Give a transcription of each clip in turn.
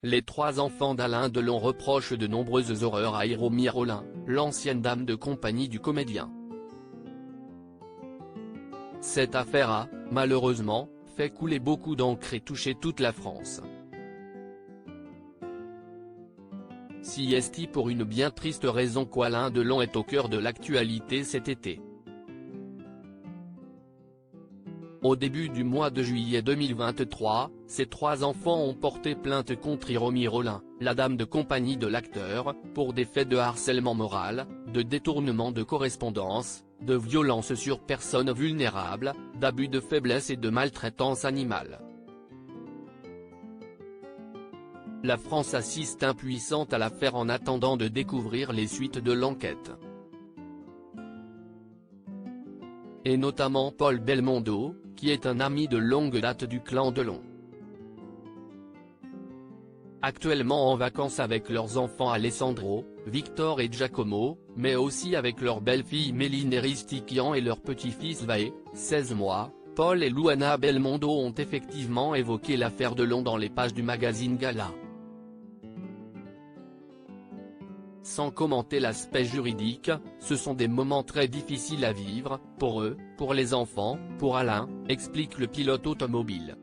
Les trois enfants d'Alain Delon reprochent de nombreuses horreurs à Romy Rolin, l'ancienne dame de compagnie du comédien. Cette affaire a, malheureusement, fait couler beaucoup d'encre et touché toute la France. Si est pour une bien triste raison qu'Alain Delon est au cœur de l'actualité cet été. Au début du mois de juillet 2023, ces trois enfants ont porté plainte contre Romy Rolin, la dame de compagnie de l'acteur, pour des faits de harcèlement moral, de détournement de correspondance, de violence sur personnes vulnérables, d'abus de faiblesse et de maltraitance animale. La France assiste impuissante à l'affaire en attendant de découvrir les suites de l'enquête. Et notamment Paul Belmondo, qui est un ami de longue date du clan Delon. Actuellement en vacances avec leurs enfants Alessandro, Victor et Giacomo, mais aussi avec leur belle-fille Méline Ristiquian et leur petit-fils Vae, 16 mois, Paul et Luana Belmondo ont effectivement évoqué l'affaire Delon dans les pages du magazine Gala. Sans commenter l'aspect juridique, ce sont des moments très difficiles à vivre, pour eux, pour les enfants, pour Alain, explique le pilote automobile.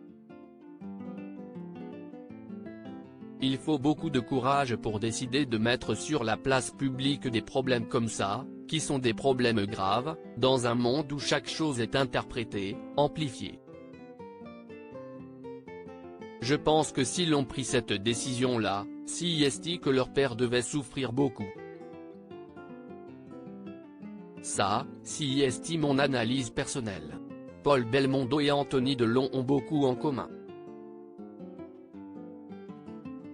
Il faut beaucoup de courage pour décider de mettre sur la place publique des problèmes comme ça, qui sont des problèmes graves, dans un monde où chaque chose est interprétée, amplifiée. Je pense que s'ils ont pris cette décision-là, si est que leur père devait souffrir beaucoup. Ça, si est mon analyse personnelle. Paul Belmondo et Anthony Delon ont beaucoup en commun.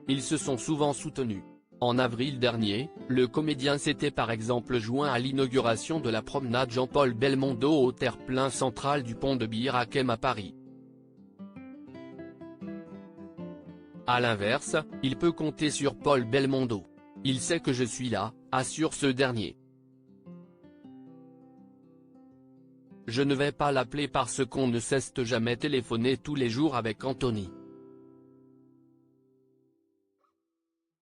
Ils se sont souvent soutenus. En avril dernier, le comédien s'était par exemple joint à l'inauguration de la promenade Jean-Paul Belmondo au terre-plein central du pont de Bir Hakeim à Paris. A l'inverse, il peut compter sur Paul Belmondo. Il sait que je suis là, assure ce dernier. Je ne vais pas l'appeler parce qu'on ne cesse jamais téléphoner tous les jours avec Anthony.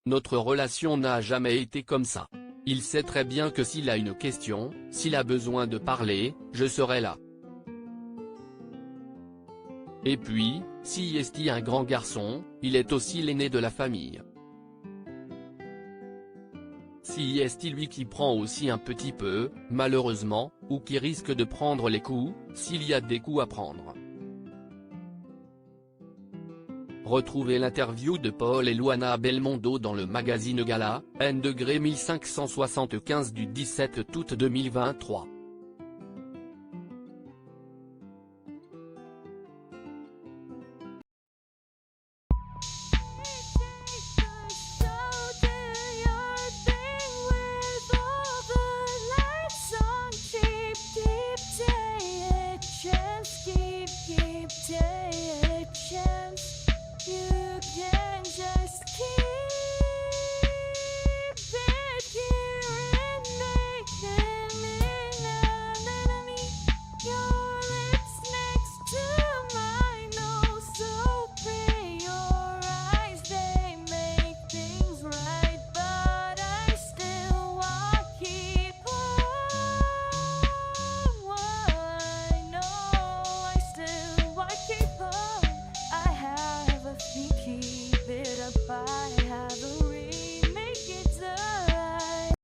Notre relation n'a jamais été comme ça. Il sait très bien que s'il a une question, s'il a besoin de parler, je serai là. Et puis, si est un grand garçon, il est aussi l'aîné de la famille. Si est lui qui prend aussi un petit peu, malheureusement, ou qui risque de prendre les coups, s'il y a des coups à prendre. Retrouvez l'interview de Paul et Luana Belmondo dans le magazine Gala, N°1575 du 17 août 2023.